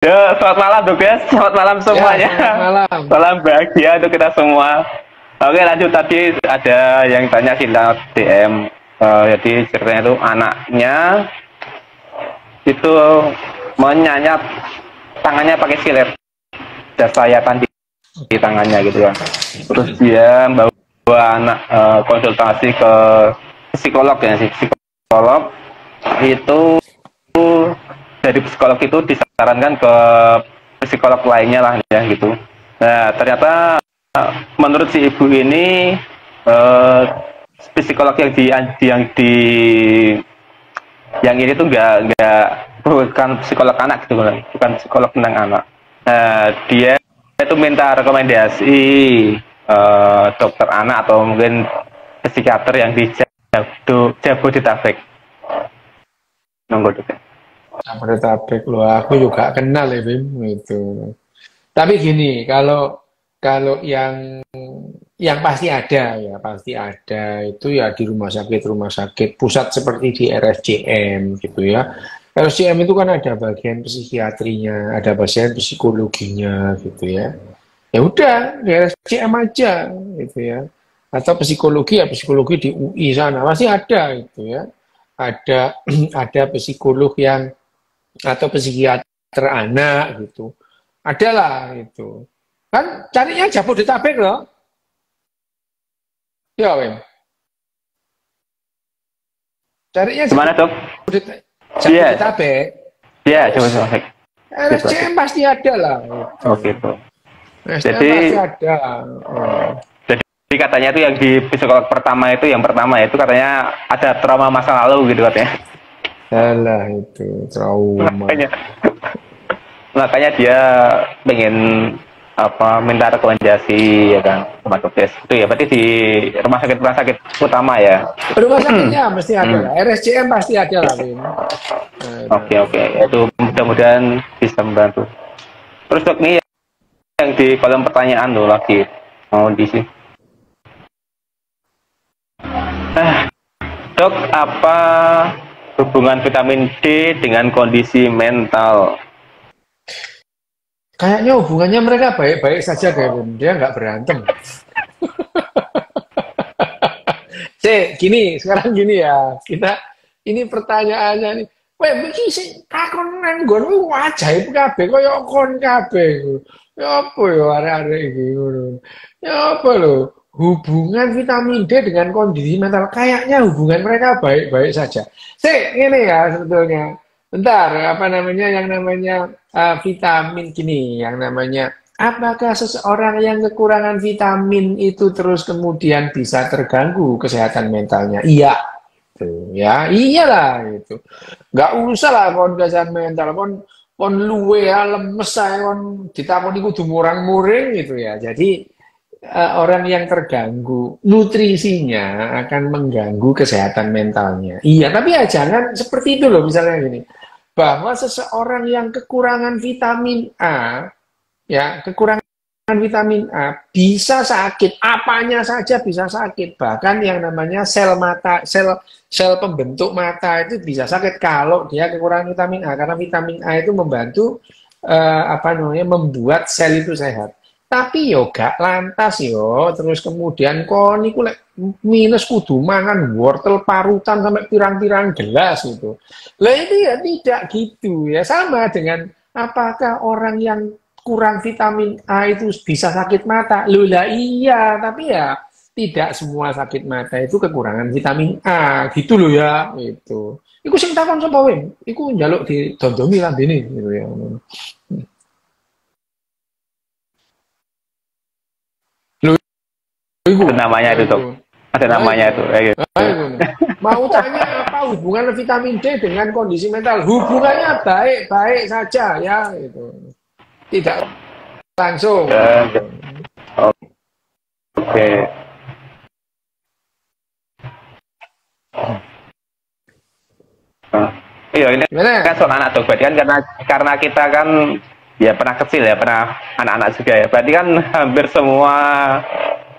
Ya, selamat malam dok ya. Selamat malam Ya, semuanya. selamat malam. Salam bahagia untuk kita semua. Oke, lanjut tadi ada yang tanya kita DM. Jadi ceritanya itu anaknya itu menyayat tangannya pakai silet. Ada sayatan di tangannya gitu kan. Terus dia bawa anak konsultasi ke psikolog ya, si psikolog itu dari psikolog itu disarankan ke psikolog lainnya lah ya gitu. Nah ternyata menurut si ibu ini eh, psikolog yang ini tuh nggak bukan psikolog anak gitu kan, bukan psikolog tentang anak. Nah dia itu minta rekomendasi dokter anak atau mungkin psikiater yang di Jabodetabek. Nunggu dulu. Jabodetabek loh, aku juga kenal ya Bim itu. Tapi gini, kalau kalau yang pasti ada itu ya di rumah sakit pusat seperti di RSCM gitu ya. RSCM itu kan ada bagian psikiatrinya, ada bagian psikologinya gitu ya. Ya udah di RSCM aja gitu ya. Atau psikologi ya psikologi di UI sana masih ada gitu ya. Ada ada psikolog yang atau psikiater anak gitu. Adalah itu. Kan carinya Jabodetabek loh. Ya, Wem. Carinya Gimana dok? Iya, Jabodetabek. iya Terus coba coba. RSCM pasti ada lah. Oh gitu. RSCM Jadi pasti ada. Oh. jadi katanya itu yang di psikolog pertama itu yang pertama itu katanya ada trauma masa lalu gitu katanya. Alah itu trauma. Makanya dia pengen minta rekomendasi ya kan sama dokter itu ya berarti di rumah sakit utama ya. Rumah sakitnya mesti ada lah. RSCM pasti ada lah, Wim. Oke itu mudah-mudahan bisa membantu. Terus dok nih yang di kolom pertanyaan tuh lagi mau diisi. Dok, apa hubungan vitamin D dengan kondisi mental? Kayaknya hubungannya mereka baik-baik saja, Kevin. Dia nggak berantem. Sekarang gini ya. Ini pertanyaannya nih. Weh, iki sing takon nang nggonmu ajaib kabeh kaya kon kabeh. Ya apa ya arek-arek iki ngono. Ya apa lho? Hubungan vitamin D dengan kondisi mental kayaknya hubungan mereka baik-baik saja. Ini ya sebetulnya. Bentar, apa namanya yang namanya vitamin gini, yang namanya apakah seseorang yang kekurangan vitamin itu terus kemudian bisa terganggu kesehatan mentalnya? Iya, tuh, ya iyalah itu. Nggak usah lah kon kesehatan mental, kon luwe ya lemes saya kon ditakoni kudu murang-muring gitu ya. Jadi orang yang terganggu nutrisinya akan mengganggu kesehatan mentalnya. Iya, tapi ya jangan seperti itu loh misalnya gini bahwa seseorang yang kekurangan vitamin A, ya kekurangan vitamin A bisa sakit, apanya saja bisa sakit, bahkan yang namanya sel mata, sel pembentuk mata itu bisa sakit kalau dia kekurangan vitamin A, karena vitamin A itu membantu membuat sel itu sehat. Tapi yo gak lantas yo, terus kemudian kon iku lek minus kudu mangan wortel parutan sampai pirang-pirang gelas gitu. Lah itu ya tidak gitu ya, sama dengan apakah orang yang kurang vitamin A itu bisa sakit mata? Loh lah iya, tapi ya tidak semua sakit mata itu kekurangan vitamin A gitu loh ya, itu. Iku sing takon sapa wem? Iku njaluk didondomi lambene gitu ya. Ada namanya itu dok. Ada namanya itu. Gitu. Mau tanya apa hubungan vitamin D dengan kondisi mental? Hubungannya baik-baik saja ya, itu. Tidak langsung. Oke. Iya ini kan soal anak dok. Berarti kan karena kita kan ya pernah kecil ya, pernah anak-anak juga ya. Berarti kan hampir semua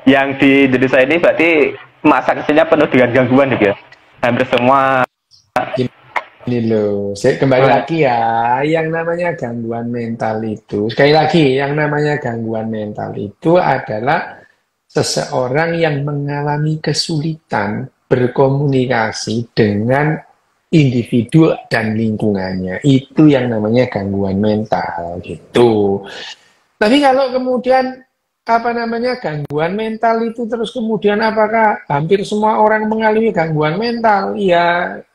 yang di Indonesia ini berarti masa kecilnya penuh dengan gangguan gitu ya. Hampir semua Ini loh, saya kembali lagi ya, yang namanya gangguan mental itu, sekali lagi, yang namanya gangguan mental itu adalah seseorang yang mengalami kesulitan berkomunikasi dengan individu dan lingkungannya. Itu yang namanya gangguan mental gitu. Tapi kalau kemudian apa namanya gangguan mental itu terus kemudian apakah hampir semua orang mengalami gangguan mental? Ya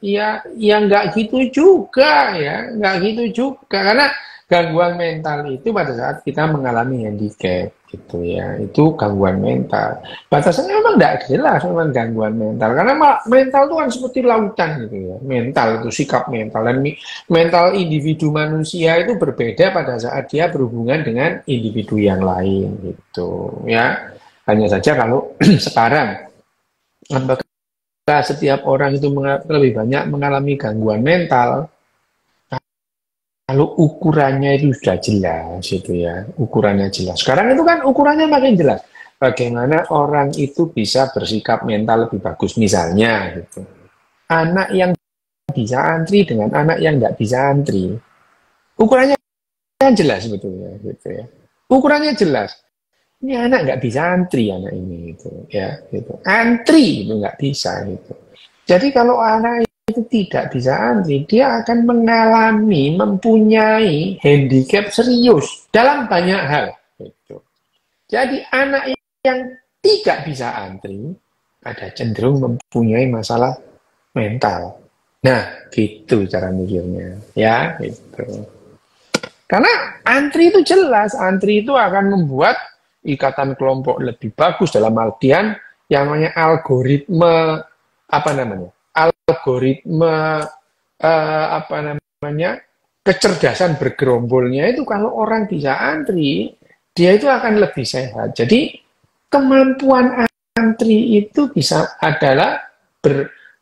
nggak gitu juga ya, nggak gitu juga karena gangguan mental itu pada saat kita mengalami handicap gitu ya, itu gangguan mental. Batasannya memang tidak jelas memang gangguan mental karena mental itu kan seperti lautan gitu ya. Mental itu sikap mental dan mental individu manusia itu berbeda pada saat dia berhubungan dengan individu yang lain gitu ya. Hanya saja kalau sekarang apakah setiap orang itu lebih banyak mengalami gangguan mental kalau ukurannya itu sudah jelas gitu ya, ukurannya jelas. Sekarang itu kan ukurannya makin jelas. Bagaimana orang itu bisa bersikap mental lebih bagus misalnya gitu. Anak yang bisa antri dengan anak yang nggak bisa antri, ukurannya kan jelas sebetulnya gitu ya. Ukurannya jelas. Ini anak nggak bisa antri anak ini gitu ya gitu. Antri itu nggak bisa gitu. Jadi kalau anak itu tidak bisa antri, dia akan mengalami mempunyai handicap serius dalam banyak hal. Gitu. Jadi anak yang tidak bisa antri ada cenderung mempunyai masalah mental. Nah, gitu cara mikirnya, ya, gitu. Karena antri itu jelas, antri itu akan membuat ikatan kelompok lebih bagus dalam artian yang namanya algoritma apa namanya? Algoritma apa namanya? Kecerdasan bergerombolnya itu kalau orang bisa antri, dia itu akan lebih sehat. Jadi kemampuan antri itu bisa adalah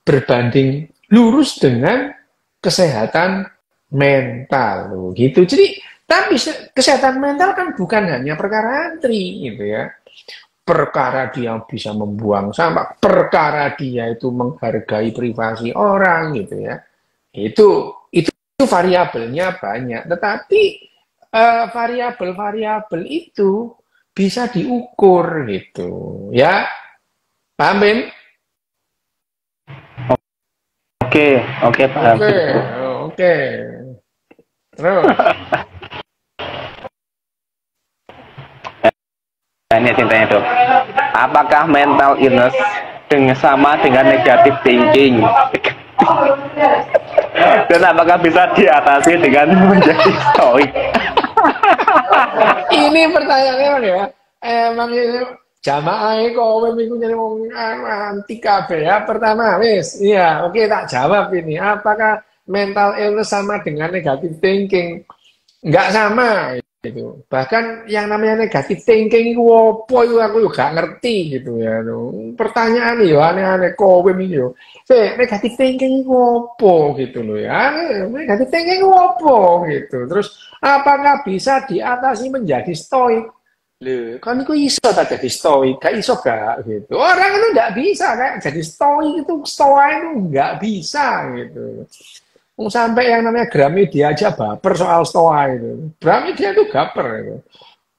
berbanding lurus dengan kesehatan mental gitu. Jadi tapi kesehatan mental kan bukan hanya perkara antri gitu ya. Perkara dia bisa membuang sampah, perkara dia itu menghargai privasi orang gitu ya. Itu variabelnya banyak, tetapi variabel-variabel itu bisa diukur gitu ya. Paham, Ben? Oke, oke, paham. Oke. Terus, Ini cintanya dok. Apakah mental illness sama dengan negative thinking? Dan apakah bisa diatasi dengan menjadi stoik? ini pertanyaannya ya. Emang ini jamaah kowe minggu jadi mau anti kabeh ya. Pertama, wis, iya, oke tak jawab ini. Apakah mental illness sama dengan negative thinking? Enggak sama gitu. Bahkan yang namanya negative thinking itu apa itu aku juga ngerti gitu ya. Pertanyaan yo aneh-aneh kowe iki yo. Negative thinking itu apa gitu loh ya. Negative thinking itu apa gitu. Terus apakah bisa diatasi menjadi stoik? Loh, kan itu iso tak jadi stoik, gak iso gak gitu. Orang itu nggak bisa kayak jadi stoik itu, stoa itu nggak bisa gitu. Sampai yang namanya Gramedia aja baper soal stoa itu. Gramedia itu baper itu.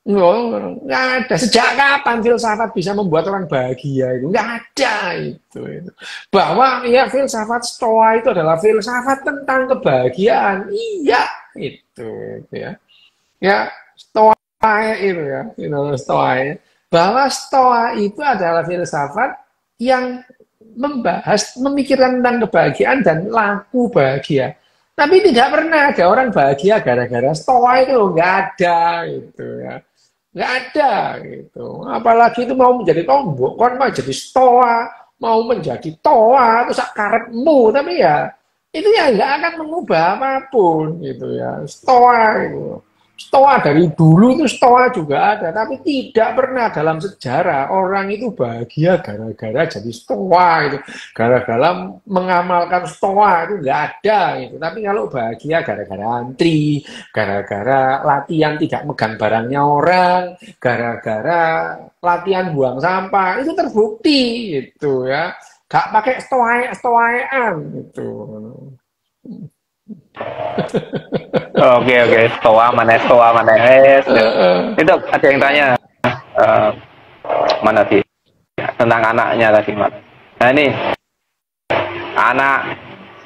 Nggak ada. Sejak kapan filsafat bisa membuat orang bahagia itu? Nggak ada itu. Bahwa ya filsafat stoa itu adalah filsafat tentang kebahagiaan. Iya, itu ya. Ya, stoa itu ya, stoa. Bahwa stoa itu adalah filsafat yang membahas, memikirkan tentang kebahagiaan dan laku bahagia. Tapi tidak pernah ada orang bahagia gara-gara stoa itu nggak ada gitu ya, nggak ada gitu. Apalagi itu mau menjadi tombok, kan mau jadi stoa, mau menjadi toa itu sakarepmu, tapi ya itu ya nggak akan mengubah apapun gitu ya. Stoa itu. Stoa dari dulu itu stoa juga ada, tapi tidak pernah dalam sejarah orang itu bahagia gara-gara jadi stoa itu, gara-gara mengamalkan stoa itu nggak ada gitu. Tapi kalau bahagia gara-gara antri, gara-gara latihan tidak megang barangnya orang, gara-gara latihan buang sampah itu terbukti gitu ya. Gak pakai stoaean gitu. Oke, stoa mana. Itu ada yang tanya mana sih tentang anaknya tadi, Mas. Nah ini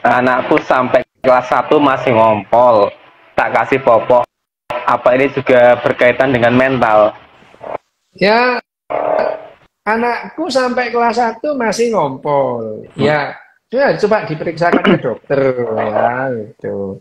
anakku sampai kelas 1 masih ngompol, tak kasih popok. Apa ini juga berkaitan dengan mental? Ya, anakku sampai kelas 1 masih ngompol. Ya, coba diperiksakan ke dokter ya gitu.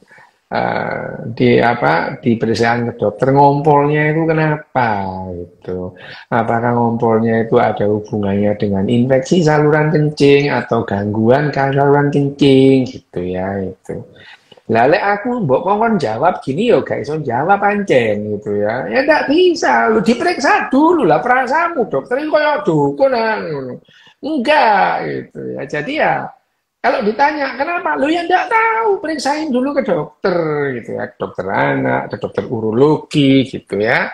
Diperiksakan ke dokter ngompolnya itu kenapa gitu. Apakah ngompolnya itu ada hubungannya dengan infeksi saluran kencing atau gangguan saluran kencing gitu ya itu. Lalu aku mbok kongkon jawab gini yo gak iso jawab pancen gitu ya. Ya ndak bisa, lu diperiksa dulu lah perasaanmu dokter ini koyo dukun enggak gitu ya. Jadi ya kalau ditanya kenapa, lu ya ndak tahu, periksain dulu ke dokter gitu ya, ke dokter anak, ke dokter urologi gitu ya.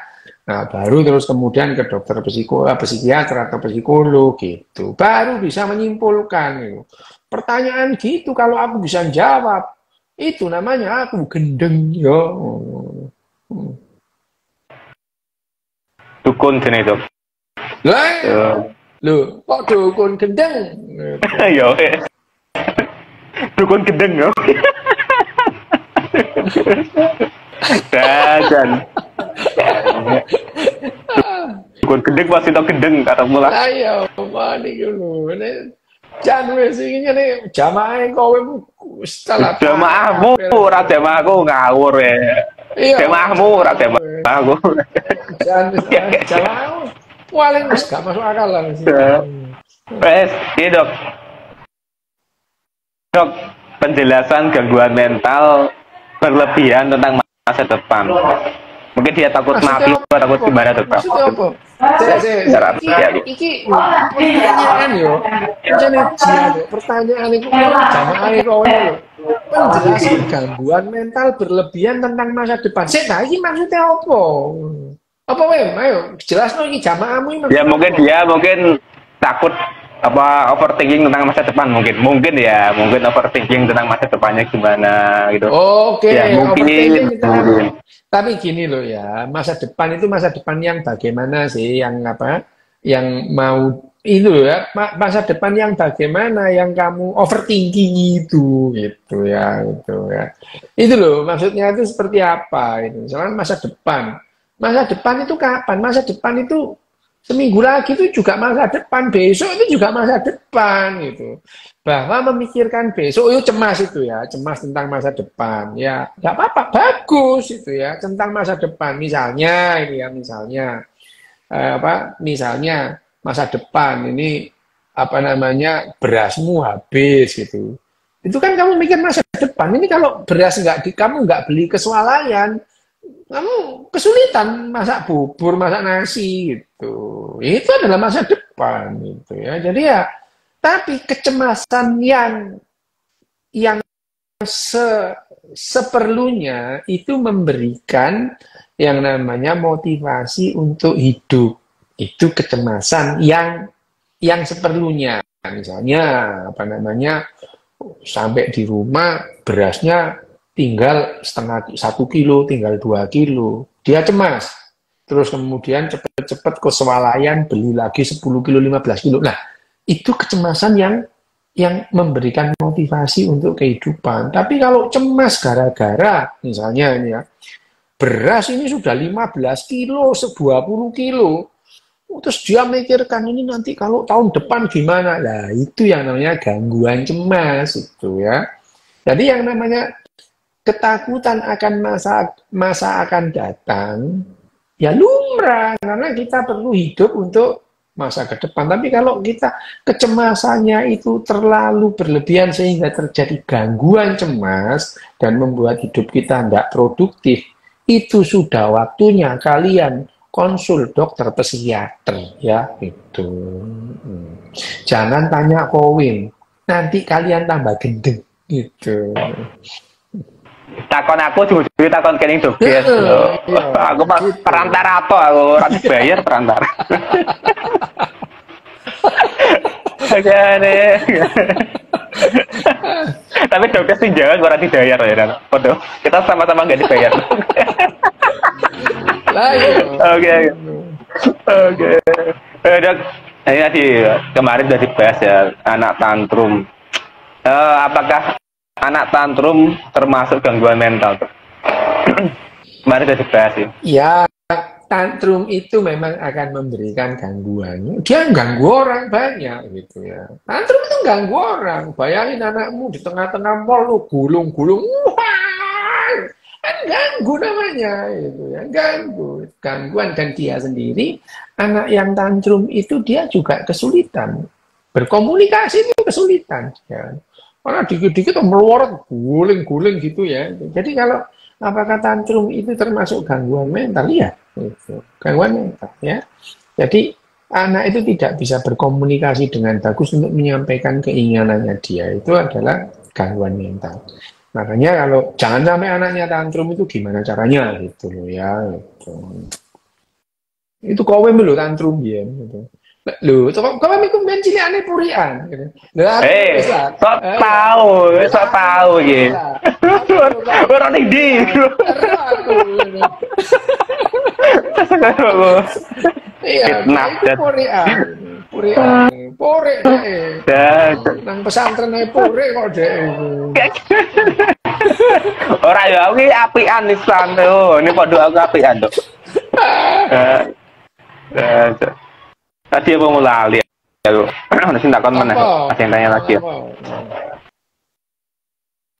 Nah, baru terus kemudian ke dokter psikiater atau psikolog gitu. Baru bisa menyimpulkan gitu. Pertanyaan gitu kalau aku bisa jawab, itu namanya aku gendeng yo. Dukun sini itu. Lah, lu kok dukun gendeng? Yo. Dukun gendeng yo. Dan dukun gendeng pasti tau gendeng kata mula. Ayo, mana dulu. Jangan wes ini nih jamaah kowe salah. Jamaahmu ora jamaahku ngawur ya. Jamaahmu ora jamaahku. Jangan jamaahmu paling wis gak masuk akal lah sih. Wes, ini dok. Dok, penjelasan gangguan mental berlebihan tentang masa depan. Mungkin dia takut mati atau takut gimana dok? Maksudnya apa? Iki pertanyaan yo. Jadi pertanyaan itu jamaah kowe lho. Penjelasan gangguan mental berlebihan tentang masa depan. Sik ta iki maksudnya apa? Apa wae? Ayo jelasno iki jamaahmu iki. Ya mungkin takut overthinking tentang masa depan mungkin overthinking tentang masa depannya gimana gitu. Oke, ya, mungkin. Tapi gini loh ya, masa depan itu masa depan yang bagaimana sih, yang mau itu loh ya, masa depan yang bagaimana yang kamu overthinking itu gitu ya. Itu loh maksudnya itu seperti apa itu. Misalnya masa depan itu kapan? Masa depan itu seminggu lagi itu juga masa depan, besok itu juga masa depan gitu. Bahwa memikirkan besok itu cemas tentang masa depan. Ya, nggak apa-apa, bagus itu ya, tentang masa depan. Misalnya masa depan ini berasmu habis gitu. Itu kan kamu mikir masa depan. Ini kalau beras kamu nggak beli ke swalayan, kamu kesulitan masak bubur, masak nasi gitu. Itu adalah masa depan gitu ya. Jadi ya, tapi kecemasan yang seperlunya itu memberikan yang namanya motivasi untuk hidup. Itu kecemasan yang seperlunya. Misalnya sampai di rumah berasnya tinggal 1 kilo, tinggal 2 kilo. Dia cemas. Terus kemudian cepet-cepet ke swalayan beli lagi 10 kilo, 15 kilo. Nah, itu kecemasan yang memberikan motivasi untuk kehidupan. Tapi kalau cemas gara-gara, misalnya ini ya, beras ini sudah 15 kilo, 20 kilo. Terus dia mikirkan ini nanti kalau tahun depan gimana? Nah, itu yang namanya gangguan cemas itu ya. Jadi yang namanya ketakutan akan masa akan datang, ya lumrah, karena kita perlu hidup untuk masa ke depan. Tapi kalau kita kecemasannya itu terlalu berlebihan sehingga terjadi gangguan cemas dan membuat hidup kita tidak produktif, itu sudah waktunya kalian konsul dokter psikiater ya itu. Jangan tanya Kowin, nanti kalian tambah gendeng gitu. Takon aku juga takon kening dokter. Aku perantara apa aku ora dibayar perantara. Tapi dokter sih jangan kurang dibayar ya kan. Waduh, kita sama-sama nggak dibayar. Lah iya. Oke. Oke. Dok, ini tadi kemarin sudah dibahas ya anak tantrum. Apakah anak tantrum termasuk gangguan mental? Kemarin sudah dibahas sih. Ya, tantrum itu memang akan memberikan gangguan. Dia ganggu orang banyak gitu ya. Tantrum itu ganggu orang. Bayangin anakmu di tengah-tengah mall lu gulung-gulung. Wah, kan ganggu namanya itu ya. Ganggu. Gangguan dan dia sendiri, anak yang tantrum itu dia juga kesulitan. Berkomunikasi itu kesulitan. Ya. Karena dikit-dikit melorot, guling-guling gitu ya. Jadi kalau apakah tantrum itu termasuk gangguan mental? Iya, itu. Gangguan mental ya. Jadi anak itu tidak bisa berkomunikasi dengan bagus untuk menyampaikan keinginannya dia. Itu adalah gangguan mental. Makanya kalau jangan sampai anaknya tantrum itu gimana caranya gitu loh ya. Gitu. Itu kowe lho tantrum ya gitu. Lho, kok iku men cilikane purian gitu. Lha sok tahu iki. Ora ning ndi. Iya, itu purian. Pore nang pesantren ae pore kok dhek. Ora ya kuwi apian Islam to. Ini padha aku apian to. Tadi apa mau lali aku. Nanti takon mana? Ada yang tanya lagi ya.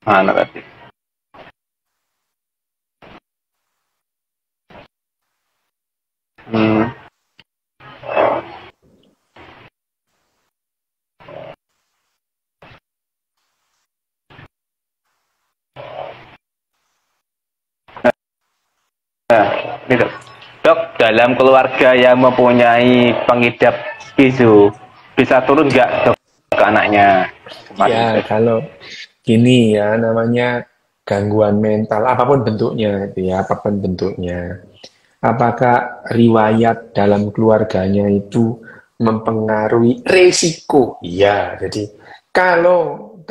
Mana tadi? Gitu. Dok, dalam keluarga yang mempunyai pengidap skizo, bisa turun nggak dok ke anaknya? Ya, kalau gini ya, namanya gangguan mental, apapun bentuknya, itu ya, apapun bentuknya. Apakah riwayat dalam keluarganya itu mempengaruhi resiko? Iya, jadi kalau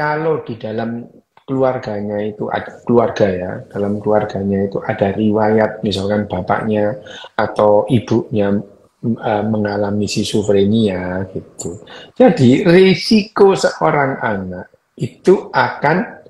di dalam keluarganya itu ada keluarga ya, dalam keluarganya itu ada riwayat misalkan bapaknya atau ibunya mengalami schizofrenia gitu. Jadi risiko seorang anak itu akan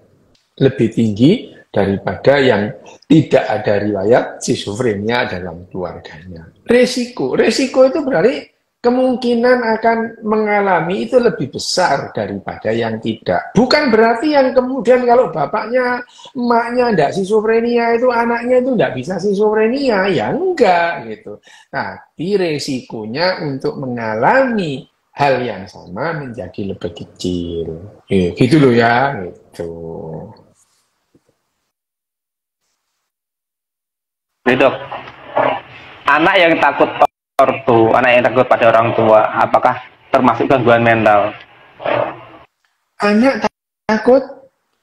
lebih tinggi daripada yang tidak ada riwayat schizofrenia dalam keluarganya. Resiko itu berarti kemungkinan akan mengalami itu lebih besar daripada yang tidak. Bukan berarti yang kemudian kalau bapaknya, emaknya tidak schizofrenia itu anaknya itu tidak bisa schizofrenia, ya enggak gitu. Tapi resikonya untuk mengalami hal yang sama menjadi lebih kecil. Gitu loh ya, gitu. Nih dok, anak yang takut anak yang takut pada orang tua, apakah termasuk gangguan mental? Anak takut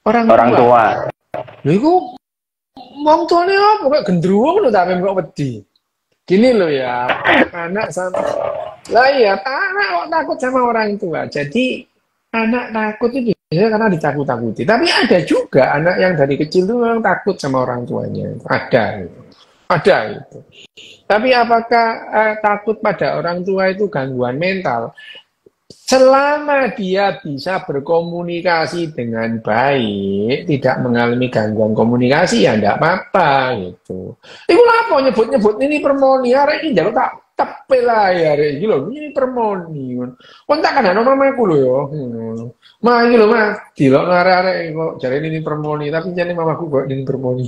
orang tua. Lha iku wong tuane apa kok gendruwo lho tak kok wedi. Gini loh ya, anak sama lah iya, anak kok takut sama orang tua. Jadi anak takut itu biasanya karena ditakut-takuti. Tapi ada juga anak yang dari kecil tuh memang takut sama orang tuanya. Ada gitu. Ada itu. Tapi apakah takut pada orang tua itu gangguan mental? Selama dia bisa berkomunikasi dengan baik, tidak mengalami gangguan komunikasi, ya enggak apa-apa gitu. Iku apa nyebut-nyebut ini permoni, arek iki njaluk tak tepel ae arek iki lho, ini permoni. Kon tak kandhane mamaku lho ya. Ma iki lho Mas, dilok arek-arek kok jarene ini permoni, tapi jane mamaku kok ini permoni.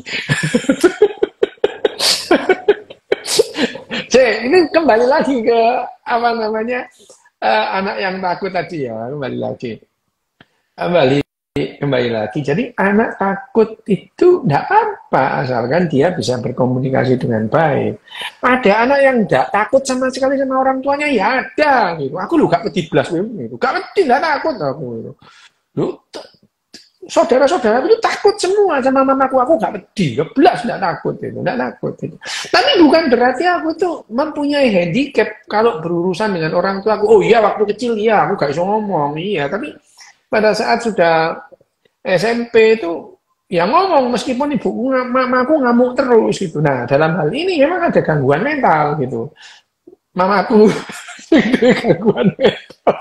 Ini kembali lagi ke apa namanya anak yang takut tadi ya, kembali lagi. Jadi anak takut itu tidak apa asalkan dia bisa berkomunikasi dengan baik. Ada anak yang tidak takut sama sekali sama orang tuanya, ya ada gitu. Aku lu gak wedi blas gitu, gak wedi, tidak takut aku gitu. Lu saudara-saudara itu takut semua sama mamaku, aku gak pedih, belas tidak takut itu. Tapi bukan berarti aku tuh mempunyai handicap kalau berurusan dengan orang tua aku. Oh iya waktu kecil iya aku gak bisa ngomong, iya. Tapi pada saat sudah SMP itu ya ngomong meskipun ibuku mamaku ngamuk terus gitu. Nah, dalam hal ini memang ada gangguan mental gitu. Mamaku gangguan mental.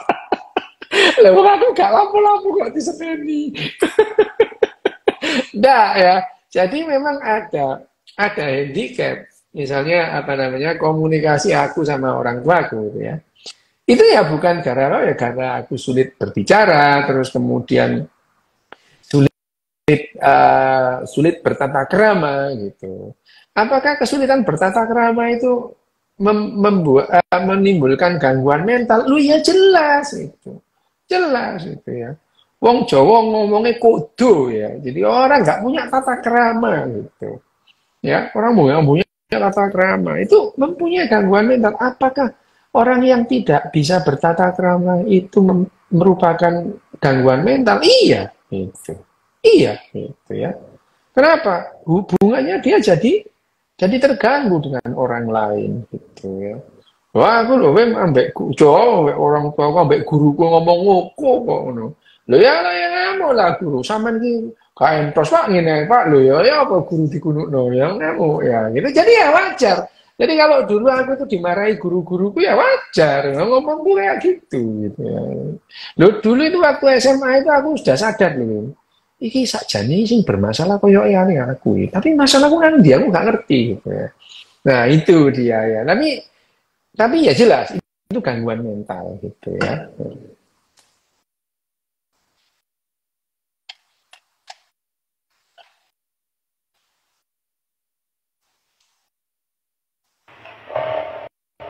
Lah aku gak lampu-lampu kok disebeni. Nggak ya. Jadi memang ada handicap. Misalnya apa namanya komunikasi aku sama orang tuaku gitu ya. Itu ya bukan karena aku sulit berbicara, terus kemudian sulit bertata krama gitu. Apakah kesulitan bertata krama itu menimbulkan gangguan mental? Lu ya jelas itu ya. Wong Jawa ngomongnya kodo ya, jadi orang nggak punya tata krama gitu. Ya, orang punya tata krama itu mempunyai gangguan mental. Apakah orang yang tidak bisa bertata krama itu merupakan gangguan mental? Iya, itu. Iya, gitu ya. Kenapa? Hubungannya dia jadi terganggu dengan orang lain, gitu ya. Wah, aku loh, ambek orang tua aku ambek guruku ngomong kok ngono. Lho ya ngamuk lah guru, sampean iki gak entos Pak ngene Pak lho ya apa guru dikunukno ya ngamuk ya gitu. Jadi ya wajar. Jadi kalau dulu aku tuh dimarahi guru-guruku ya wajar, ngomongku kayak gitu ya. Loh dulu itu waktu SMA itu aku sudah sadar loh. Iki sakjane sing bermasalah koyo ane aku. Tapi masalahku kan dia aku nggak ngerti gitu ya. Nah, itu dia ya. Tapi ya jelas itu gangguan mental gitu ya.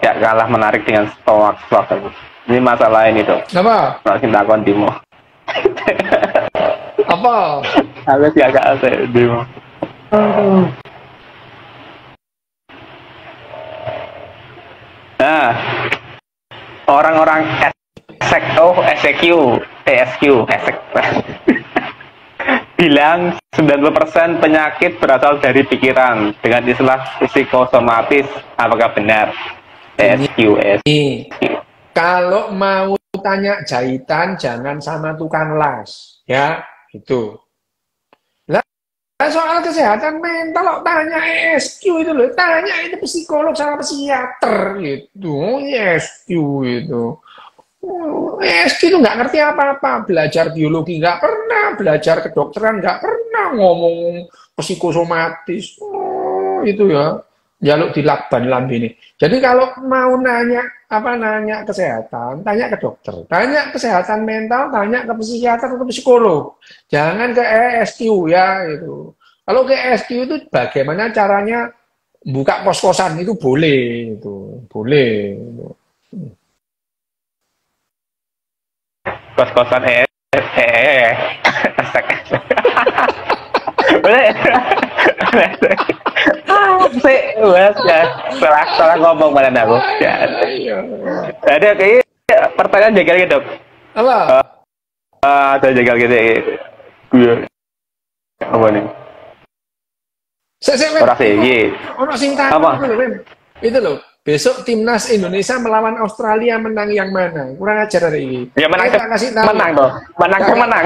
Ya kalah menarik dengan swak. Ini masalah ini tuh. Apa? Makin takon Timo. Apa? Aku sih agak asik Timo. Nah, orang-orang SEQ bilang 90% penyakit berasal dari pikiran dengan istilah psikosomatis. Apakah benar? SQ. Kalau mau tanya jahitan jangan sama tukang las, ya itu. Lah soal kesehatan mental kok tanya ESQ itu loh, tanya itu psikolog sama psikiater gitu, ESQ itu. ESQ itu nggak ngerti apa-apa, belajar biologi nggak pernah, belajar kedokteran nggak pernah, ngomong psikosomatis, itu ya. Jaluk di lakban lambene. Jadi kalau mau nanya kesehatan, tanya ke dokter. Tanya kesehatan mental, tanya ke psikiater atau psikolog. Jangan ke ESQ ya itu. Kalau ke ESQ itu bagaimana caranya buka kos-kosan itu boleh itu. Boleh. Kos-kosan boleh. Salah ngomong malah aku. Ya. Ada kayak pertanyaan jagal gitu. Apa? Ada jagal gitu. Gue. Apa nih? Orang sih. Orang singkat. Itu loh. Besok timnas Indonesia melawan Australia menang yang mana? Kurang ajar hari ini. Ya menang. Menang toh. Menang.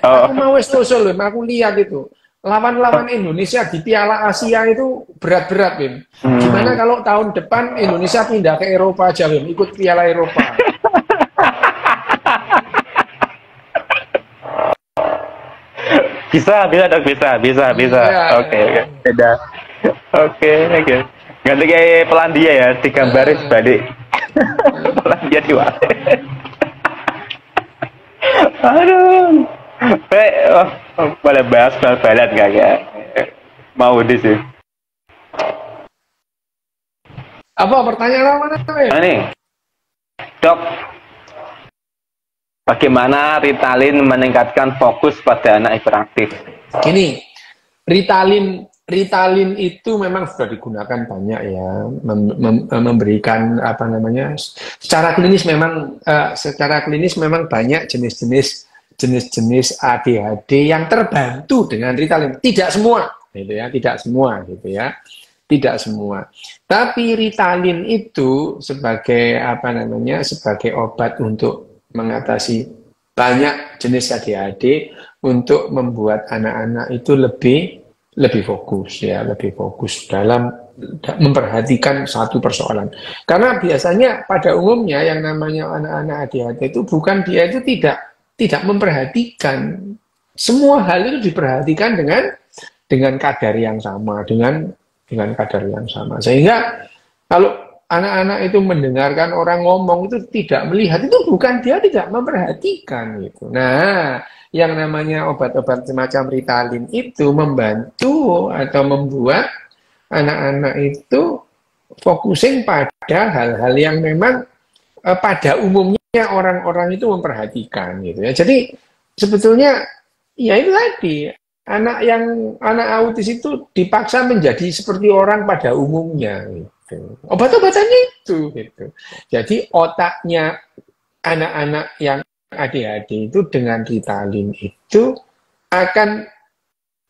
Aku mau wes tosul loh. Aku lihat itu. Lawan-lawan Indonesia di Piala Asia itu berat-berat, Bim. Gimana kalau tahun depan Indonesia pindah ke Eropa aja, Bim, ikut Piala Eropa. Bisa. Ya, Oke. Beda. Oke. Ganti kayak Pelandia ya, digambarin balik. Pelandia diwakil. Aduh. Boleh bahas bal-balan nggak ya? Mau di sih. Apa pertanyaan mana? Nah, nih, Dok, bagaimana Ritalin meningkatkan fokus pada anak hiperaktif? Gini, Ritalin itu memang sudah digunakan banyak ya, memberikan apa namanya, secara klinis memang banyak jenis-jenis ADHD yang terbantu dengan Ritalin. Tidak semua, gitu ya, tidak semua. Tapi Ritalin itu sebagai sebagai obat untuk mengatasi banyak jenis ADHD untuk membuat anak-anak itu lebih fokus ya, lebih fokus dalam memperhatikan satu persoalan. Karena biasanya pada umumnya yang namanya anak-anak ADHD itu bukan dia itu tidak memperhatikan, semua hal itu diperhatikan dengan kadar yang sama, dengan kadar yang sama. Sehingga kalau anak-anak itu mendengarkan orang ngomong itu tidak melihat, itu bukan dia tidak memperhatikan gitu. Nah, yang namanya obat-obat semacam Ritalin itu membantu atau membuat anak-anak itu focusing pada hal-hal yang memang pada umumnya orang-orang itu memperhatikan gitu ya. Jadi sebetulnya ya itu tadi anak autis itu dipaksa menjadi seperti orang pada umumnya gitu. Obat-obatannya itu gitu. Jadi otaknya anak-anak yang ADHD itu dengan Ritalin itu akan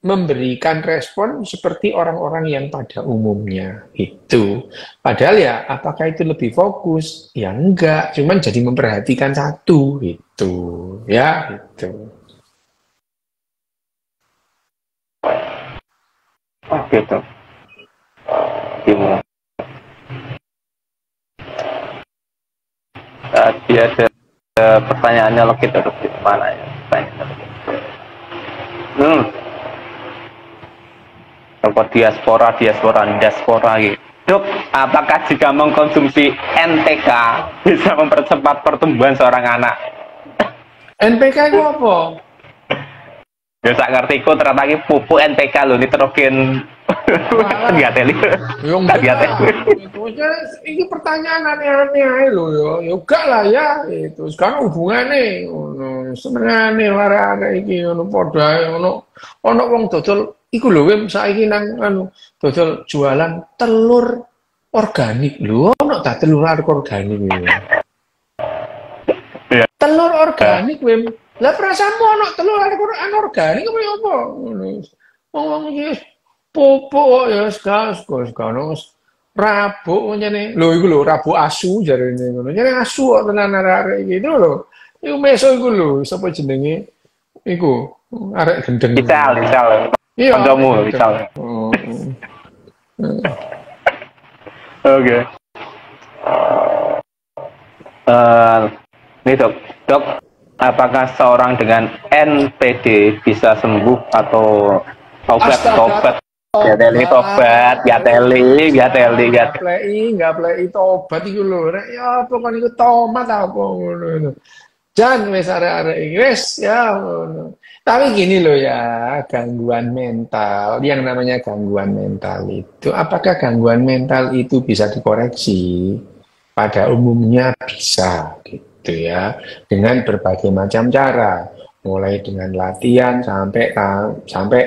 memberikan respon seperti orang-orang yang pada umumnya itu. Padahal ya apakah itu lebih fokus? Ya enggak, cuman jadi memperhatikan satu gitu. Ya, gitu. Oh, gitu. Gimana? Dia ada pertanyaannya lagi terus di mana ya? Apa diaspora gitu. Dok, apakah jika mengkonsumsi NPK bisa mempercepat pertumbuhan seorang anak? NPK itu apa? Ya sak ngertiku ternyata iki pupuk NPK lho nitrogen. Enggak teli. Yo enggak teli. Ini pertanyaan aneh-aneh ae lho yo. Yo gak lah ya itu. Sekarang hubungane ngono. Senengane arek-arek iki ngono padha ae ngono. Ono wong dodol iku lho wem saiki nang anu dodol jualan telur organik lho. Ono ta telur organik iki. Ya. Telur organik wem. Lah perasaanmu ono telur anorganik apa ya apa? Wong iki pupuk ya sekarang rabuk nyene. Lho iku lho rabuk asu jarene ngono. Nyene asu kok tenan arek iki lho. Iku meso iku lho, sapa jenenge? Iku arek gendeng. Misal. Iya. Kancamu misal. Oke. Nih dok, apakah seorang dengan NPD bisa sembuh atau tobat? Nggak plei tobat itu lho. Ya apa kan itu tomat apa ngono. Jan wis arek-arek iki wis ya ngono. Tapi gini loh ya, gangguan mental, yang namanya gangguan mental itu, apakah gangguan mental itu bisa dikoreksi? Pada umumnya bisa gitu ya, dengan berbagai macam cara. Mulai dengan latihan sampai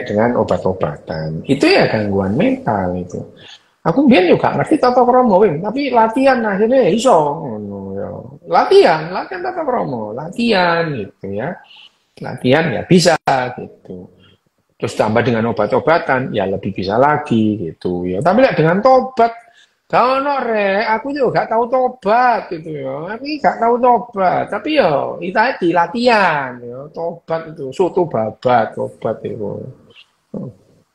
dengan obat-obatan. Itu ya gangguan mental itu. Aku biar juga ngerti tata kromo, tapi latihan akhirnya iso. Latihan tata kromo, latihan gitu ya. Latihan ya bisa gitu. Terus tambah dengan obat-obatan ya lebih bisa lagi gitu ya. Tapi dengan tobat, kalau aku juga gak tahu tobat gitu ya. Tapi gak tahu tobat. Tapi yo itu tadi latihan ya. Tobat itu soto babat tobat itu.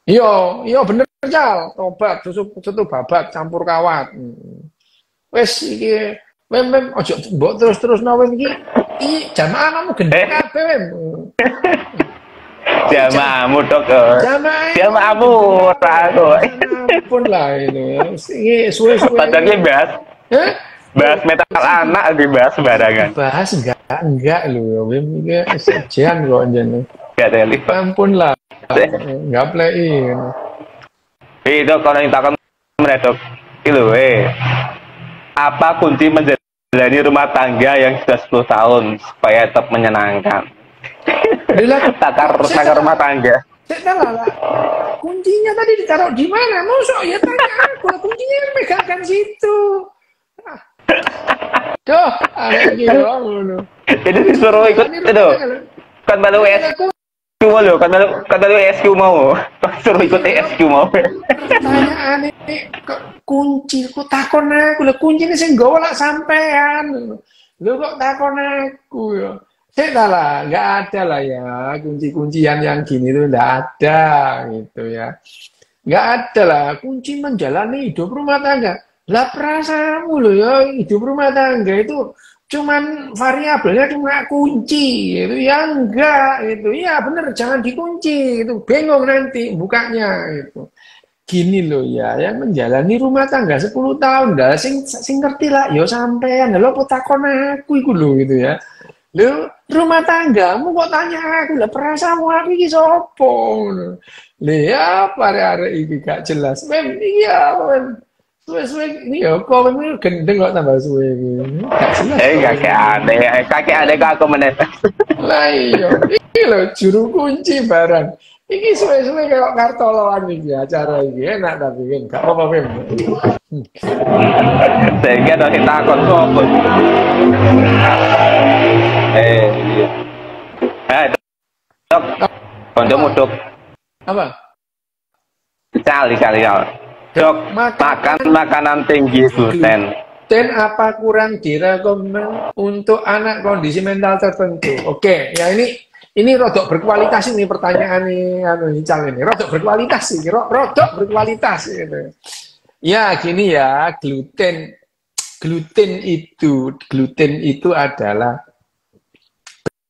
Yo bener Cal, tobat soto babat campur kawat. Wes iki mem ojo mbok terus wes iki jamaah kamu gendeng kabeh wem. Jamaahmu dok. Jamaahmu aku. Pun lah itu ya. Ini suwe-suwe. Padahal bahas. Bahas metal anak dibahas sembarangan. Bahas enggak lu. Wem iki sejen kok njen. Enggak teli. Ampun lah. Enggak play. Itu kalau ditakon meredok. Itu apa kunci menjalani rumah tangga yang sudah 10 tahun supaya tetap menyenangkan? Takar rumah tangga. Lah. Kuncinya tadi ditaruh di mana? Mosok ya tanya aku. Kuncinya megangkan situ. Duh, ada gitu. Itu disuruh ikut itu. Kan baru SQ mau kan baru SQ mau. Suruh ikut SQ mau. Pertanyaan ini kunci ku takon aku. Lah kuncine sing nggawa lak sampean. Lho kok takon aku ya. Saya lah, nggak ada lah ya kunci-kuncian yang gini tuh nggak ada gitu ya. Nggak ada lah kunci menjalani hidup rumah tangga. Lah perasaanmu loh ya hidup rumah tangga itu cuman variabelnya cuma kunci itu ya enggak itu ya bener jangan dikunci itu bingung nanti bukanya itu. Gini loh ya, yang menjalani rumah tangga 10 tahun dah, sing ngerti lah, yo sampean, lho apa takon aku iku lho gitu ya. Lho, rumah tanggamu kok tanya aku lah perasaanmu aku iki sapa ngono. Lha ya arek-arek iki gak jelas. Mem iya, mem. Suwe-suwe ini ya kok mem gendeng kok tambah suwe iki. Gak jelas. Kakek ada ke aku menit. Lah iya, iki lho juru kunci barang. Iki suwe-suwe kayak kartoloan iki acara iki enak tapi kan gak apa-apa mem. Sehingga ada kita takut kok. Iya. Dok. Koncomu dok. Apa? Kali ya. Dok, makan makanan tinggi gluten. Dan apa kurang direkomend untuk anak kondisi mental tertentu? Oke, ya ini rodok berkualitas ini pertanyaan ini Cal ini. Rodok berkualitas sih, rodok berkualitas gitu. Ya, gini ya, gluten itu adalah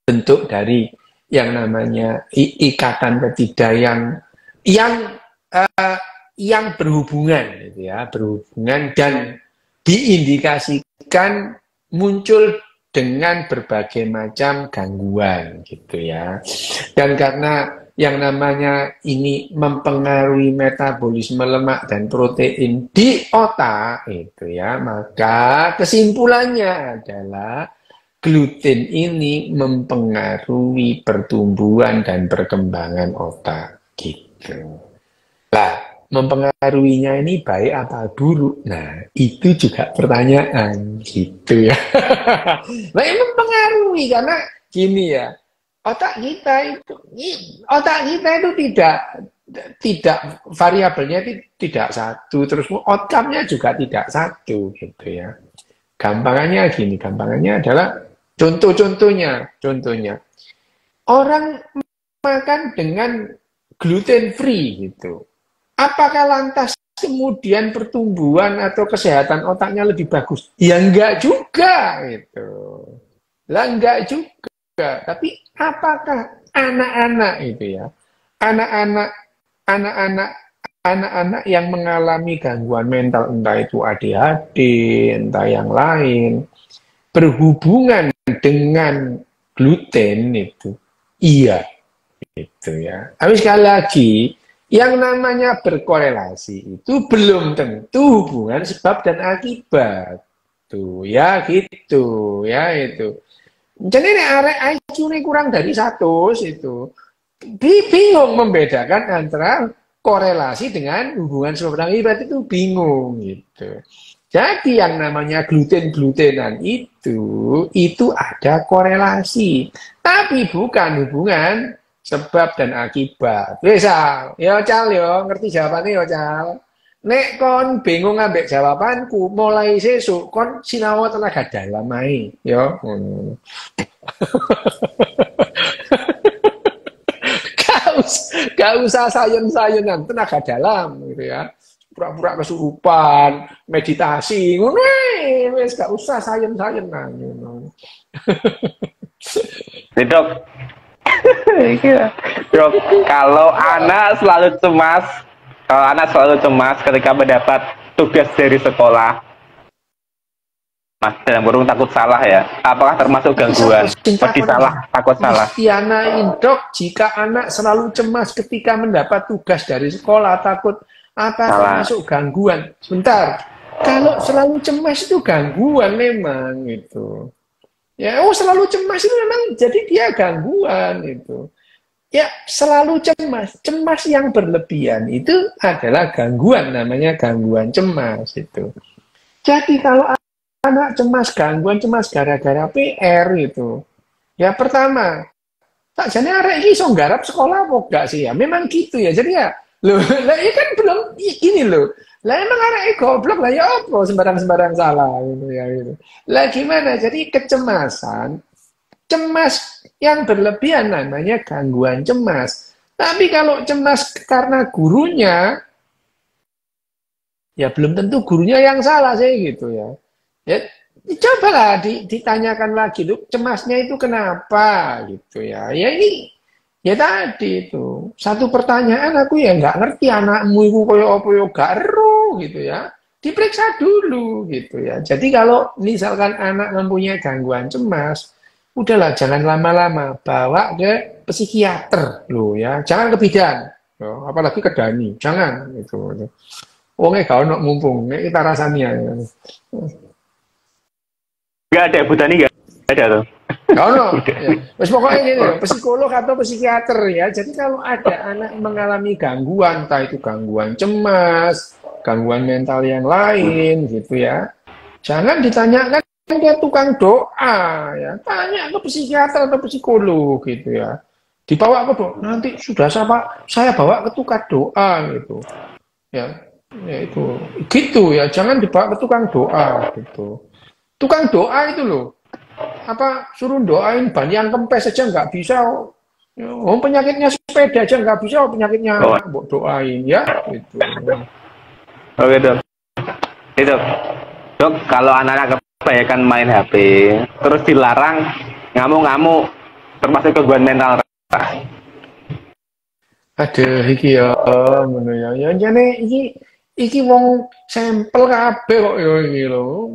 bentuk dari yang namanya ikatan ketiga yang berhubungan gitu ya, berhubungan dan diindikasikan muncul dengan berbagai macam gangguan gitu ya. Dan karena yang namanya ini mempengaruhi metabolisme lemak dan protein di otak itu ya, maka kesimpulannya adalah gluten ini mempengaruhi pertumbuhan dan perkembangan otak gitu. Lah, mempengaruhinya ini baik apa buruk? Nah, itu juga pertanyaan gitu ya. Nah, mempengaruhi karena gini ya, otak kita itu tidak variabelnya tidak satu, terus outcome-nya juga tidak satu gitu ya. Gampangannya adalah contohnya orang makan dengan gluten free gitu. Apakah lantas kemudian pertumbuhan atau kesehatan otaknya lebih bagus? Ya enggak juga gitu. Lah enggak juga. Tapi apakah anak-anak itu ya? Anak-anak yang mengalami gangguan mental entah itu ADHD, entah yang lain berhubungan dengan gluten itu iya itu ya. Tapi sekali lagi yang namanya berkorelasi itu belum tentu hubungan sebab dan akibat tuh ya gitu ya itu. Jadi arek IQ ini kurang dari 100 itu bingung membedakan antara korelasi dengan hubungan sebab dan akibat itu bingung gitu. Jadi yang namanya gluten-glutenan itu ada korelasi, tapi bukan hubungan sebab dan akibat. Wes, ya Cal yo, ngerti jawabannya yo Cal. Nek kon bingung ambek jawabanku, mulai sesuk kon sinau tenaga dalam ae, yo. Gak usah sayen-sayenan, tenaga dalam gitu ya. Pura-pura kesurupan, meditasi, ngono wis gak usah sayen-sayenan ngono. Dok. Dok, kalau anak selalu cemas ketika mendapat tugas dari sekolah, Mas, dalam kurung takut salah ya. Apakah termasuk gangguan? Takut salah. Tianain dok, jika anak selalu cemas ketika mendapat tugas dari sekolah, takut apa termasuk gangguan? Sebentar, kalau selalu cemas itu gangguan memang itu. Ya, selalu cemas itu memang jadi dia gangguan itu. Ya, selalu cemas yang berlebihan itu adalah gangguan, namanya gangguan cemas itu. Jadi kalau anak cemas gara-gara PR itu. Ya pertama, tak jane arek iki iso nggarap sekolah apa enggak sih ya? Memang gitu ya. Jadi ya loh, lah ini kan belum gini loh. Lah emang arek goblok lah ya apa sembarang salah gitu ya gitu. Lah gimana? Jadi cemas Yang berlebihan namanya gangguan cemas. Tapi kalau cemas karena gurunya, ya belum tentu gurunya yang salah sih gitu ya. Ya, cobalah ditanyakan lagi tuh cemasnya itu kenapa gitu ya. Ya ini ya tadi itu satu pertanyaan aku ya nggak ngerti anakmu itu koyo apa yo gak ero gitu ya. Diperiksa dulu gitu ya. Jadi kalau misalkan anak mempunyai gangguan cemas, udahlah jangan lama-lama bawa ke psikiater loh ya. Jangan ke bidan. Loh, apalagi ke Dani. Jangan gitu. Wongnya gak ono mumpung, nek kita rasanya. Nggak ada, Bu Tani nggak ada tuh. Gak ono. Ya. Terus pokoknya gini, psikolog atau psikiater ya. Jadi kalau ada anak mengalami gangguan, entah itu gangguan cemas, gangguan mental yang lain gitu ya. Jangan ditanyakan ke tukang doa ya. Tanya ke psikiater atau psikolog gitu ya. Dibawa ke doa, nanti sudah saya bawa ke tukang doa gitu. Ya. Ya itu gitu ya, jangan dibawa ke tukang doa gitu. Tukang doa itu loh, apa suruh doain ban yang kempes aja nggak bisa. Oh, penyakitnya sepeda aja nggak bisa, penyakitnya anak doain ya gitu. Oke dok, itu dok kalau anak-anak kebanyakan main HP terus dilarang ngamuk-ngamuk termasuk gangguan mental. Aduh, iki ya, ngono ya. Ya jane iki wong sampel kabeh kok ya iki lho.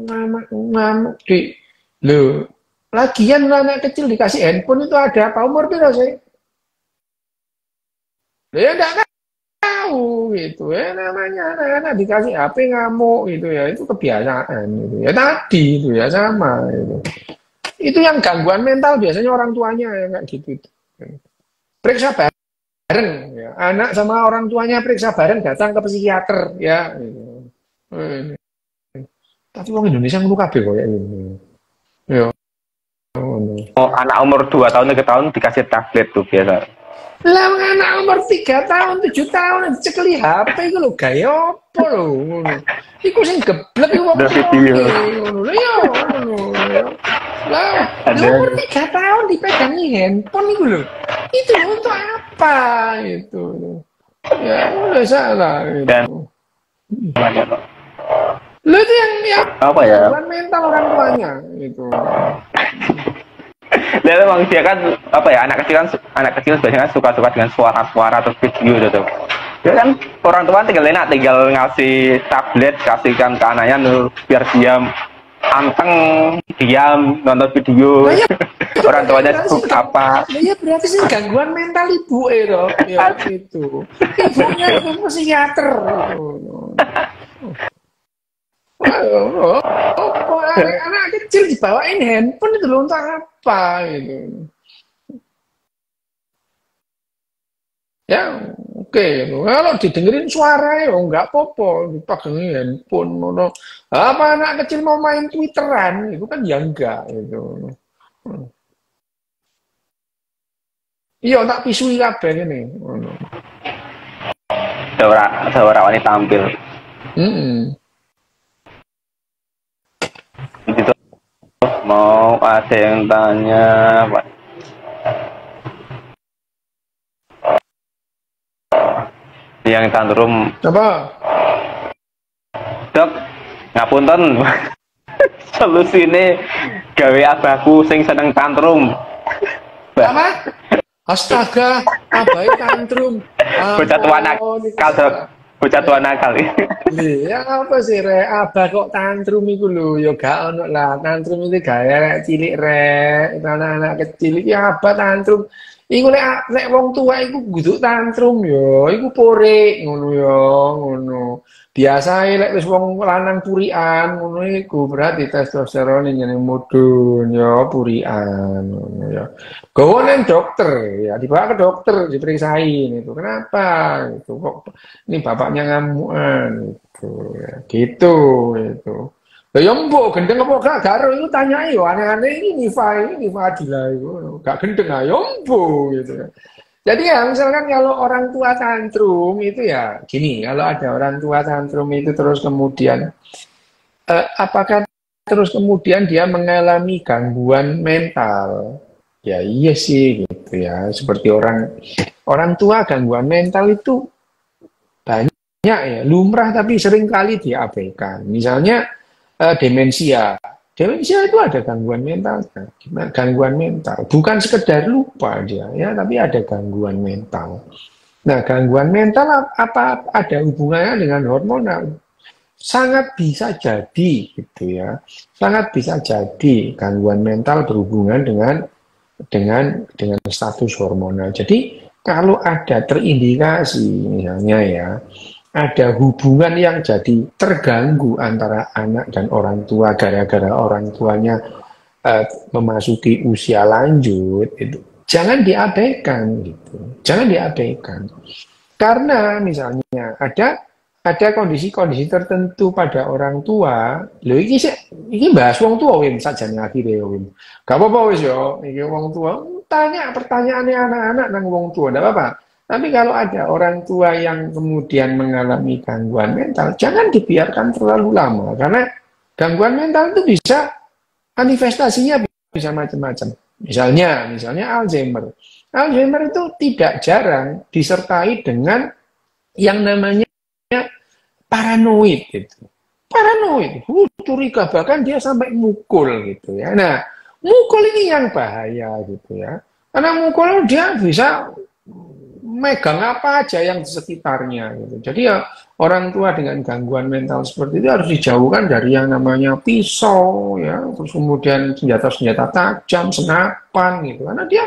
Ngamuk di. Lho, lagian anak kecil dikasih handphone itu ada apa umur piro sih? Ya enggak tahu gitu ya, namanya anak-anak dikasih HP ngamuk gitu ya, itu kebiasaan gitu ya. Tadi itu ya sama gitu. Itu yang gangguan mental biasanya orang tuanya yang kayak gitu. Periksa bareng ya. Anak sama orang tuanya periksa bareng datang ke psikiater ya gitu. Tapi wong Indonesia ngono kabeh kok ya ini. Ya. Oh, anak umur 2 tahun 3 tahun dikasih tablet tuh biasa. Lah anak umur 3 tahun 7 tahun dicekeli HP iku lho gaya apa lho ngono. Iku sing geblek iku wong ngono. Lha yo ngono. Lah umur 3 tahun dipegangi handphone iku lho. Itu untuk apa itu? Ya udah salah gitu. Dan banyak kok. Lu itu yang apa ya? mental orang tuanya gitu. Dan memang dia kan apa ya, anak kecil biasanya suka-suka dengan suara-suara atau video gitu. Dia kan orang tua tinggal ngasih tablet, kasihkan ke anaknya biar diam anteng, diam nonton video. Ya, orang tuanya sibuk apa? Ya berarti sih gangguan mental ibu ya itu. Ibunya itu psikiater. Anak kecil dibawain handphone itu loh untuk apa gitu. Ya oke. Kalau didengerin suara ya nggak apa-apa, dipakai handphone. Apa anak kecil mau main Twitteran itu kan ya enggak gitu. Iya tak pisui kabeh ini. Ada wanita tampil. Gitu. Mau ada yang tanya Pak. Yang tantrum apa? Dok, ngapunten. Solusine gawe abahku sing seneng tantrum. Apa? Astaga, abai tantrum. Bocah tua nakal, Dok. Bocah tua nakal. Ya apa sih re? Abah kok tantrum iku lho, ya gak ono lah. Tantrum itu gaya cilik rek, anak-anak kecil iki abah tantrum. Iku lek wong tua iku kudu tantrum ya, iku porik ngono ya, ngono. Biasae lek wis wong lanang purian ngono iku berarti testosteron nyene mudhun ya, purian ngono ya. Gowo nang dokter ya, dibawa ke dokter diperiksain itu. Kenapa? Itu kok ini bapaknya ngamukan gitu ya. Gitu itu. Lah yo mbok gendeng apa gak karo iku tanyai yo aneh-aneh ini Nifa Adila iku gak gendeng ayo mbok gitu. Jadi ya misalkan kalau orang tua tantrum itu ya gini, kalau ada orang tua tantrum itu terus kemudian apakah terus kemudian dia mengalami gangguan mental? Ya iya sih gitu ya. Seperti orang tua gangguan mental itu banyak ya, lumrah tapi seringkali diabaikan. Misalnya demensia. Demensia itu ada gangguan mental, gangguan mental. Bukan sekedar lupa dia ya, tapi ada gangguan mental. Nah, gangguan mental apa ada hubungannya dengan hormonal? Sangat bisa jadi gitu ya. Sangat bisa jadi gangguan mental berhubungan dengan status hormonal. Jadi kalau ada terindikasi misalnya ya, ada hubungan yang jadi terganggu antara anak dan orang tua gara-gara orang tuanya memasuki usia lanjut itu jangan diabaikan gitu. Jangan diabaikan. Karena misalnya ada kondisi-kondisi tertentu pada orang tua. Lho iki bahas wong tua wim sajane akhire wim. Gak apa-apa wis yo, iki wong tua tanya pertanyaannya anak-anak nang wong tua ndak apa-apa. Tapi kalau ada orang tua yang kemudian mengalami gangguan mental, jangan dibiarkan terlalu lama karena gangguan mental itu bisa manifestasinya bisa macam-macam. Misalnya Alzheimer. Alzheimer itu tidak jarang disertai dengan yang namanya paranoid gitu. Paranoid, curiga bahkan dia sampai mukul gitu ya. Nah, mukul ini yang bahaya gitu ya. Karena mukul dia bisa megang apa aja yang di sekitarnya gitu. Jadi ya orang tua dengan gangguan mental seperti itu harus dijauhkan dari yang namanya pisau ya, terus kemudian senjata-senjata tajam, senapan gitu. Karena dia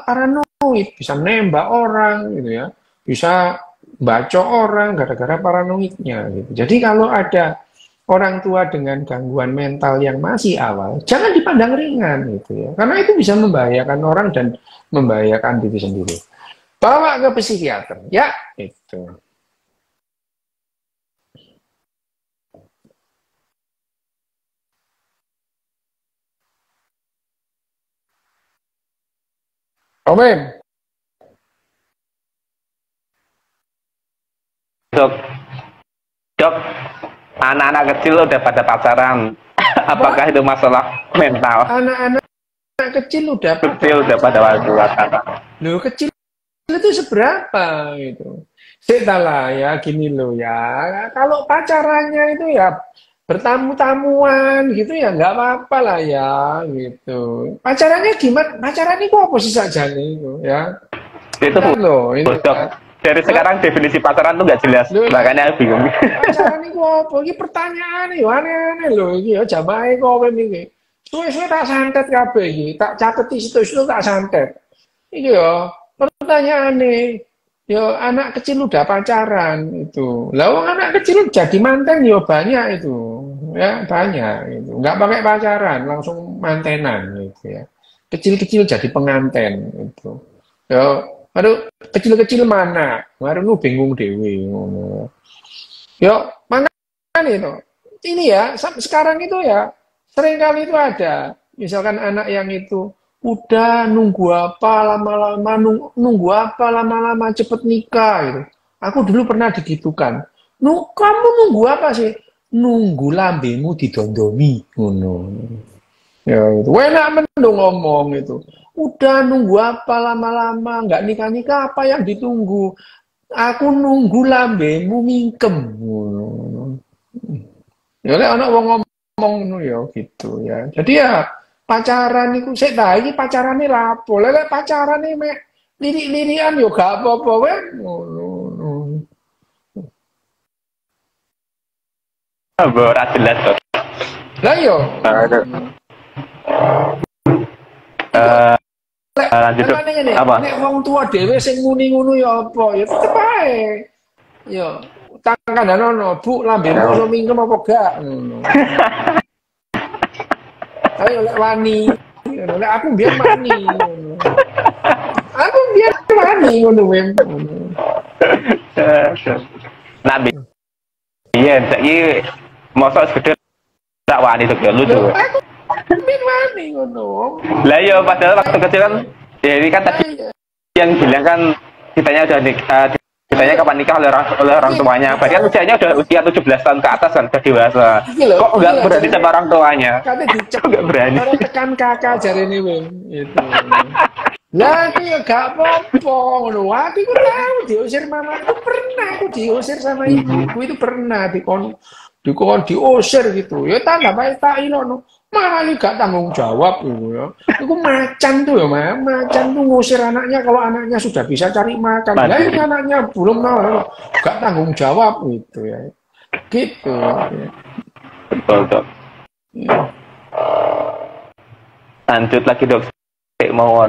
paranoid, bisa menembak orang gitu ya. Bisa bacok orang gara-gara paranoidnya gitu. Jadi kalau ada orang tua dengan gangguan mental yang masih awal, jangan dipandang ringan gitu ya. Karena itu bisa membahayakan orang dan membahayakan diri sendiri. Bawa ke psikiater, ya itu. Omen. Dok, anak-anak kecil udah pada pacaran. Apakah itu masalah mental? Anak-anak kecil udah pada pacaran. Loh, kecil itu seberapa gitu. Lah ya gini loh ya. Kalau pacarannya itu ya bertamu-tamuan gitu ya nggak apa-apa lah ya gitu. Pacarannya gimana? Pacaran itu apa sih saja nih itu ya? Itu loh ini. Dari sekarang definisi pacaran tuh nggak jelas, makanya bingung. Pacaran itu apa? Ini pertanyaan nih, aneh-aneh loh. Ini ya jamaah kowe ini. Suwe-suwe tak santet kabeh iki, tak cateti situ-situ tak santet. Iki ya pertanyaan nih. Yo anak kecil udah pacaran itu. Lah wong anak kecil jadi manten yo banyak itu. Ya banyak itu. Enggak pakai pacaran, langsung mantenan gitu ya. Kecil-kecil jadi penganten itu. Yo aduh kecil-kecil mana? Baru lu bingung dewe ngono. Yo mana itu. Ini ya sekarang itu ya seringkali itu ada. Misalkan anak yang itu udah nunggu apa lama-lama nunggu apa lama-lama cepet nikah gitu. Aku dulu pernah digitukan. Kamu nunggu apa sih? Nunggu lambemu didondomi ngono. Ya itu. Enak mendung ngomong itu. Udah nunggu apa lama-lama nggak nikah-nikah apa yang ditunggu? Aku nunggu lambemu mingkem ngono. Ya lek ana wong ngomong ngono ya gitu ya. Jadi ya pacaran itu sik ta iki pacarane lapo lek pacarane mek lirik-lirikan yo gak apa-apa wae ngono. Ora jelas kok. Lah yo. Lanjut apa? Nek wong tua dhewe sing muni ngono ya apa? Ya tetep ae. Yo tangkan ono Bu lambemu iso mingkem apa gak ngono. Ayo lek wani. Lek aku biar wani. Aku biar wani ngono wem. Nabi. Iya, saiki mosok segede tak wani to lucu. Aku biar wani ngono. Lah iya padahal waktu kecil kan ya ini kan tadi yang bilang kan kitanya udah ditanya kapan nikah oleh orang tuanya. Berarti kan usianya udah usia 17 tahun ke atas kan, udah dewasa. Kok enggak berani sama orang tuanya? Katanya dicek. Enggak berani. Orang tekan kakak jari ini, Win. Gitu. Lah, aku ya gak apa-apa. Aku itu tahu diusir mama. Aku pernah aku diusir sama ibuku itu pernah diusir gitu. Ya tak ilono. Malah ini gak tanggung jawab gitu ya. Itu macan tuh ya, macan tuh ngusir anaknya kalau anaknya sudah bisa cari makan. Lah ini anaknya belum tahu, gak tanggung jawab gitu ya. Gitu. Ya. Betul, Dok. Ya. Lanjut lagi, Dok. Mau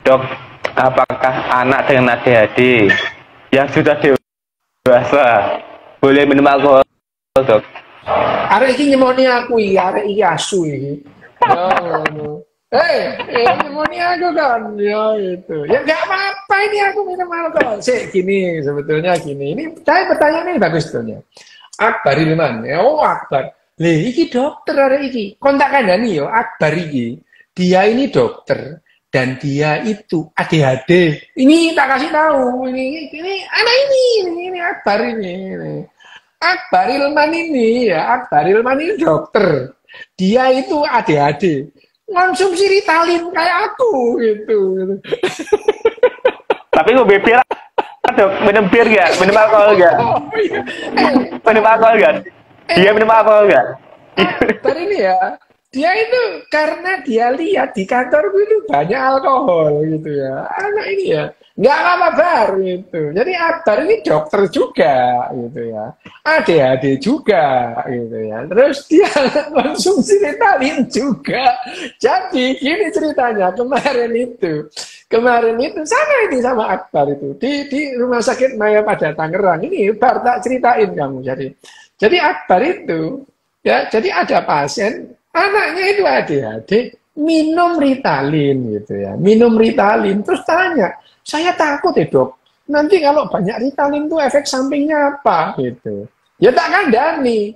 Dok, apakah anak dengan ADHD yang sudah dewasa boleh minum alkohol, Dok? Arek iki nyemoni aku iki, arek iki asu iki. Nyemoni aku kan. Ya itu. Ya enggak apa-apa ini aku minum alkohol. Gini, sebetulnya gini. Ini saya pertanyaannya bagus sebetulnya. Akbar Ilman. Oh, Akbar. Iki dokter arek iki. Kontak kandhani yo Akbar iki. Dia ini dokter dan dia itu ADHD. Ini tak kasih tahu. Ini anak ini Akbar ini. Akbar Ilman ini ya, Akbar Ilman ini dokter. Dia itu ADHD. Konsumsi Ritalin kayak aku gitu. Tapi gue bir, Dok, minum bir gak? Minum alkohol gak? Minum alkohol gak? Dia minum alkohol gak? Akbar ini ya, dia itu karena dia lihat di kantorku itu banyak alkohol gitu ya. Anak ini ya, nggak apa-apa Bar gitu. Jadi Akbar ini dokter juga gitu ya. ADHD juga gitu ya. Terus dia konsumsi Ritalin juga. Jadi gini ceritanya kemarin itu sama ini sama Akbar itu di rumah sakit Maya pada Tangerang ini Bar tak ceritain kamu. Jadi Akbar itu ya, jadi ada pasien anaknya itu ADHD minum Ritalin gitu ya, minum Ritalin terus tanya, saya takut ya dok, nanti kalau banyak Ritalin itu efek sampingnya apa gitu. Ya tak kandani,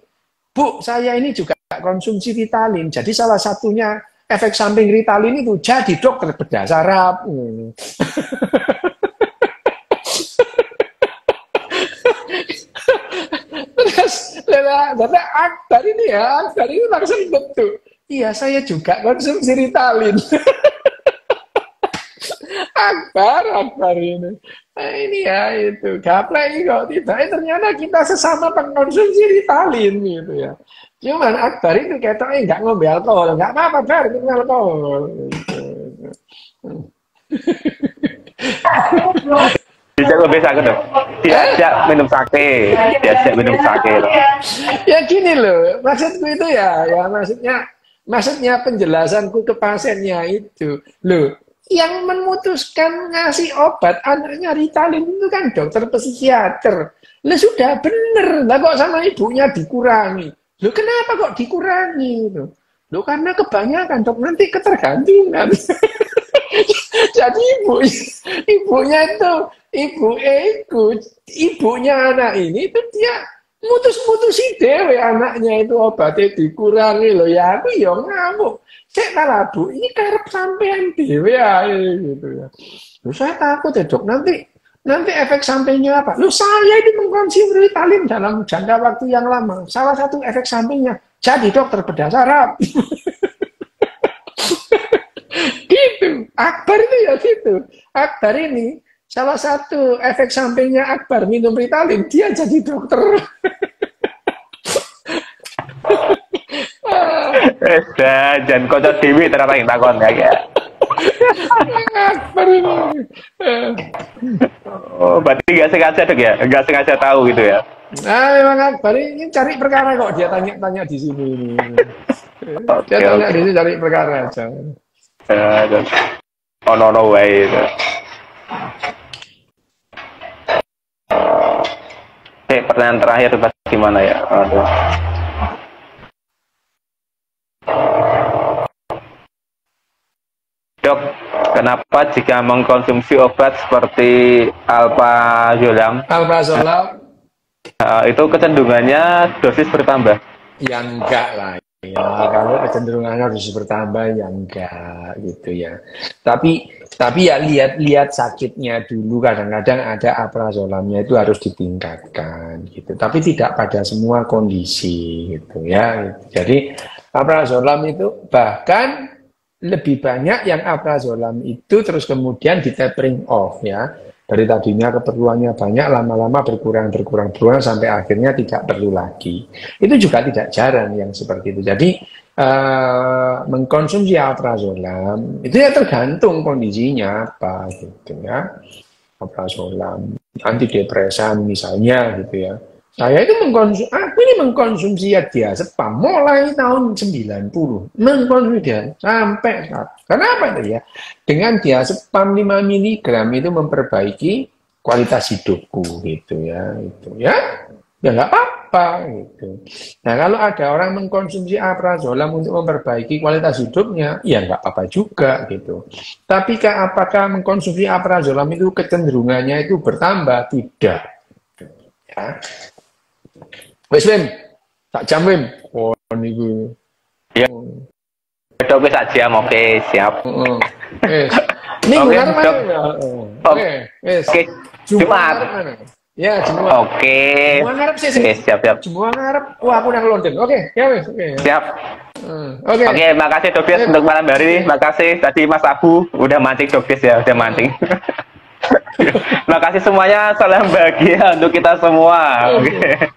Bu, saya ini juga konsumsi Ritalin, jadi salah satunya efek samping Ritalin itu jadi dokter bedah saraf. Terus Akbar ini langsung betul. Iya, saya juga konsumsi Ritalin. Akbar ini. Nah, ini ya itu. Gaplek kok tidak. Ternyata kita sesama pengkonsumsi Ritalin gitu ya. Cuman Akbar itu ketoknya nggak ngombe alkohol. Nggak apa-apa, Bar, minum alkohol. Diajak lebih sakit dong. Diajak minum sake, diajak minum sake loh. Ya gini loh, maksudku itu ya maksudnya penjelasanku ke pasiennya itu loh. Yang memutuskan ngasih obat anaknya Ritalin itu kan dokter psikiater. Lah sudah bener, lah kok sama ibunya dikurangi. Loh kenapa kok dikurangi? Loh karena kebanyakan dok, nanti ketergantungan. Jadi ibunya itu ibunya anak ini itu dia mutus-mutusi dewe anaknya itu obatnya dikurangi loh ya aku ya ngamuk. Saya kalah Bu, ini karep sampean dewe ya gitu ya. Loh saya takut ya dok, nanti efek sampingnya apa? Loh saya ini mengkonsumsi Ritalin dalam jangka waktu yang lama. Salah satu efek sampingnya jadi dokter bedah saraf. Gitu. Akbar itu ya gitu. Akbar ini salah satu efek sampingnya Akbar minum Ritalin, dia jadi dokter. Jangan kocok dewi terapa yang takon ya. Akbar ini. Oh, berarti nggak sengaja dok ya? Nggak sengaja tahu gitu ya? Nah, memang Akbar ini cari perkara kok dia tanya di sini. Dia tanya di sini cari perkara aja. No way. Pertanyaan terakhir bagaimana ya? Aduh. Dok, kenapa jika mengkonsumsi obat seperti alprazolam itu kecenderungannya dosis bertambah? Ya enggak lah. Ya, kalau kecenderungan harus bertambah ya enggak gitu ya. Tapi ya lihat-lihat sakitnya dulu. Kadang-kadang ada aprazolamnya itu harus ditingkatkan gitu. Tapi tidak pada semua kondisi gitu ya. Gitu. Jadi aprazolam itu bahkan lebih banyak yang aprazolam itu terus kemudian di tapering off ya. Dari tadinya keperluannya banyak, lama-lama berkurang sampai akhirnya tidak perlu lagi. Itu juga tidak jarang yang seperti itu. Jadi mengkonsumsi alprazolam itu ya tergantung kondisinya apa gitu ya. Alprazolam, antidepresan misalnya gitu ya. Saya itu mengkonsumsi ya diazepam mulai tahun 90. Mengkonsumsi dia sampai saat. Kenapa itu ya? Dengan diazepam 5 miligram itu memperbaiki kualitas hidupku gitu ya. Itu ya. Ya nggak apa-apa gitu. Nah kalau ada orang mengkonsumsi aprazolam untuk memperbaiki kualitas hidupnya, ya nggak apa-apa juga gitu. Tapi apakah mengkonsumsi aprazolam itu kecenderungannya itu bertambah? Tidak. Ya. Wes Wim, tak jam Wim. Oh niku. Ya. Dok wis sak jam, oke, siap. Wes. Minggu Oke, mana? Dok. Oke, wes. Oke, Jumat. Ya, Jumat. Oke. Jumat ngarep sih. Oke, siap. Jumat ngarep. Wah, aku nang London. Oke, ya wes. Oke. Siap. Oke. Oke, makasih Dokes untuk malam hari ini. Makasih tadi Mas Abu udah mancing Dokes ya, udah mancing. Makasih semuanya, salam bahagia untuk kita semua. Oke.